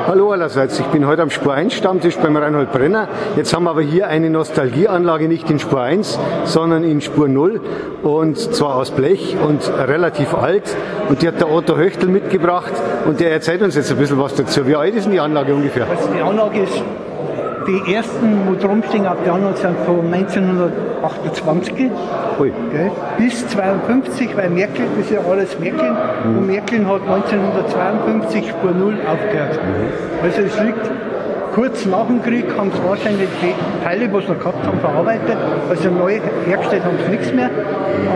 Hallo allerseits, ich bin heute am Spur 1 Stammtisch beim Reinhold Brenner. Jetzt haben wir aber hier eine Nostalgieanlage nicht in Spur 1, sondern in Spur 0 und zwar aus Blech und relativ alt. Und die hat der Otto Höchtl mitgebracht und der erzählt uns jetzt ein bisschen was dazu. Wie alt ist denn die Anlage ungefähr? Also die Anlage ist, die ersten, wo drum stehen auf der Anlage, sind von 1928 Ui. Gell, bis 52, weil Märklin, das ist ja alles Märklin, und Märklin hat 1952 Spur 0 aufgehört. Also es liegt kurz nach dem Krieg, haben sie wahrscheinlich die Teile, die sie noch gehabt haben, verarbeitet. Also neu hergestellt haben sie nichts mehr.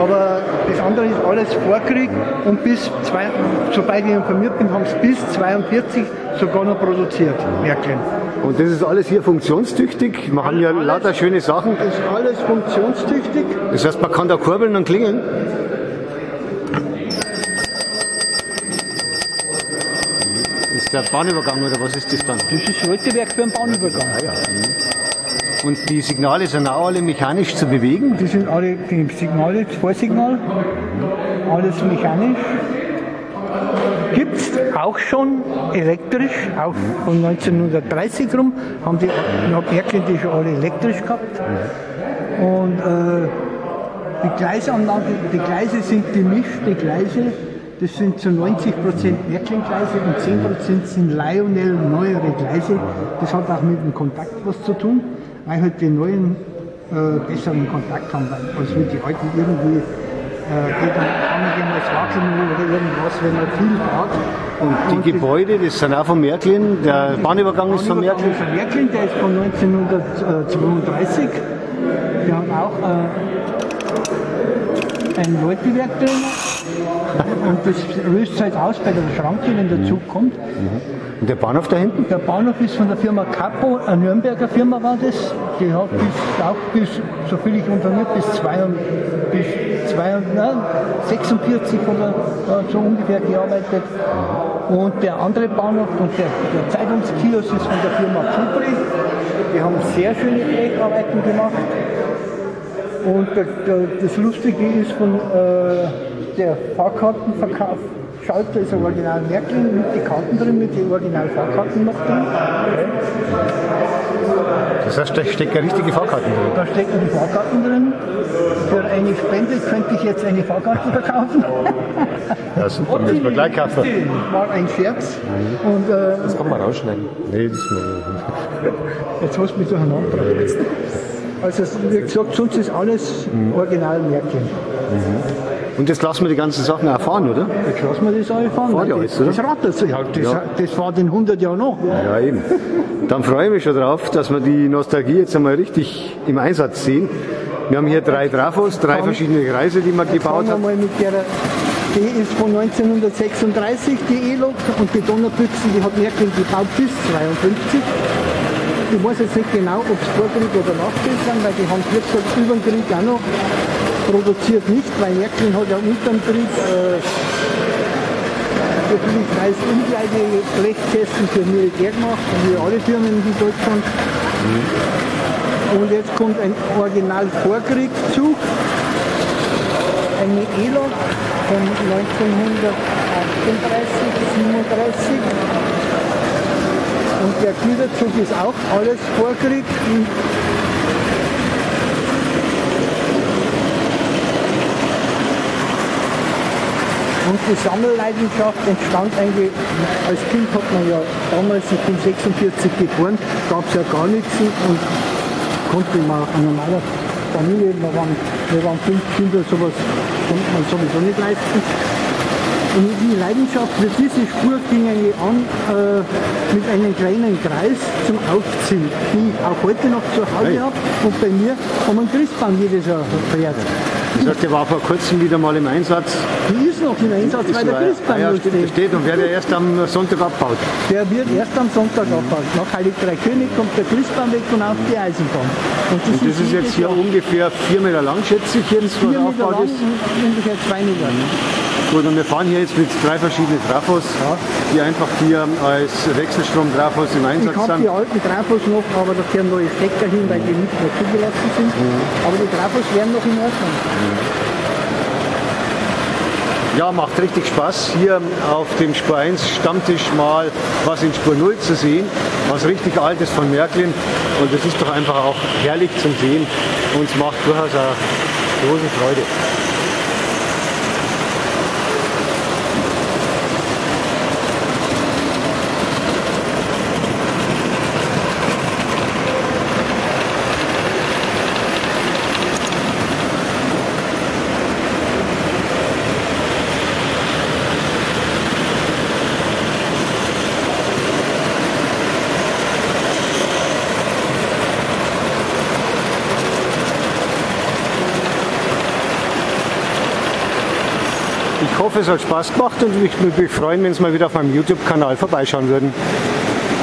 Aber das andere ist alles Vorkrieg und sobald ich informiert bin, haben sie bis 1942 sogar noch produziert, Märklin. Und das ist alles hier funktionstüchtig? Wir haben ja lauter schöne Sachen. Das ist alles funktionstüchtig. Das heißt, man kann da kurbeln und klingeln? Ist der Bahnübergang oder was ist das dann? Das ist das Schaltwerk für einen Bahnübergang. Und die Signale sind auch alle mechanisch zu bewegen? Die sind alle, die Signale, das Vorsignal, alles mechanisch. Gibt es auch schon elektrisch, auch von 1930 rum, haben die Märklin die schon alle elektrisch gehabt. Und die Gleisanlage, die Gleise sind gemischte Gleise, das sind zu 90% Märklin-Gleise und 10% sind Lionel neuere Gleise. Das hat auch mit dem Kontakt was zu tun, weil halt die neuen besseren Kontakt haben, als wie die alten irgendwie. Die dann angenehm wackeln oder irgendwas, wenn man viel fährt. Und die Gebäude, das sind auch von Märklin, der Bahnübergang ist von Märklin? Der von Märklin, der ist von 1932. Wir haben auch ein Läutewerk drin. Und das löst halt aus bei der Schranke, wenn der Zug kommt. Und der Bahnhof da hinten? Der Bahnhof ist von der Firma Capo, eine Nürnberger Firma war das. Die hat bis soviel ich informiert, bis 46 oder so ungefähr gearbeitet. Und der andere Bahnhof und der Zeitungskiosk ist von der Firma Kubri. Die haben sehr schöne Blecharbeiten gemacht. Und das Lustige ist von der Fahrkartenverkauf. Schalter ist ein Original Märklin mit den Karten drin, mit den Original Fahrkarten noch drin. Das heißt, da stecken richtige Fahrkarten drin? Da stecken die Fahrkarten drin. Für eine Spende könnte ich jetzt eine Fahrkarte verkaufen. Ja, super, müssen wir gleich kaufen. Das war ein Scherz. Und, das kann man rausschneiden. Nee, das jetzt hast du mich durcheinander gebracht. Also, wie gesagt, sonst ist alles Original Märklin. Und jetzt lassen wir die ganzen Sachen auch fahren, oder? Jetzt lassen wir das alle fahren. Fahrt ja alles, oder? Das rattert sich halt. Das fährt in 100 Jahren noch. Ja, eben. Dann freue ich mich schon drauf, dass wir die Nostalgie jetzt einmal richtig im Einsatz sehen. Wir haben hier 3 Trafos, 3 verschiedene Kreise, die man gebaut hat. Mal mit der, die ist von 1936, die E-Lok, und die Donnerbüchsen, die hat Märklin gebaut bis 1952. Ich weiß jetzt nicht genau, ob es Vorkrieg oder Nachkrieg sind, weil die haben es jetzt über den Krieg auch noch produziert nicht, weil Märklin hat ja unter dem Krieg so viel ich weiß, ungleiche Blechkästen für Militär gemacht, wie alle Firmen in Deutschland. Und jetzt kommt ein Original Vorkriegszug, eine E-Lok von 1938, 37. Und der Güterzug ist auch alles Vorkrieg. Und die Sammelleidenschaft entstand eigentlich, als Kind hat man ja damals, ich bin 46 geboren, gab es ja gar nichts und konnte man eine normale Familie, wir waren 5 Kinder, sowas konnte man sowieso nicht leisten. Und die Leidenschaft für diese Spur ging eigentlich an mit einem kleinen Kreis zum Aufziehen, die ich auch heute noch zu Hause habe und bei mir haben wir einen Christbaum jedes Jahr feiert. Das heißt, der war vor kurzem wieder mal im Einsatz. Die ist noch im Einsatz, weil der Christbaum ja, steht und wird ja erst am Sonntag abgebaut. Der wird erst am Sonntag abgebaut. Nach Heilig Drei König kommt der Christbaum weg und auf die Eisenbahn. Und das ist jetzt hier ungefähr 4 Meter lang, schätze ich jetzt, was aufgebaut ist. Ungefähr 2 Meter. Gut, und wir fahren hier jetzt mit 3 verschiedenen Trafos, die einfach hier als Wechselstrom-Trafos im Einsatz sind. Ich habe die alten Trafos noch, aber da gehören neue Stecker hin, weil die nicht mehr zugelassen sind. Aber die Trafos wären noch in Ordnung. Ja, macht richtig Spaß, hier auf dem Spur 1 Stammtisch mal was in Spur 0 zu sehen, was richtig Altes von Märklin. Und das ist doch einfach auch herrlich zum Sehen und es macht durchaus eine große Freude. Ich hoffe, es hat Spaß gemacht und ich würde mich freuen, wenn Sie mal wieder auf meinem YouTube-Kanal vorbeischauen würden.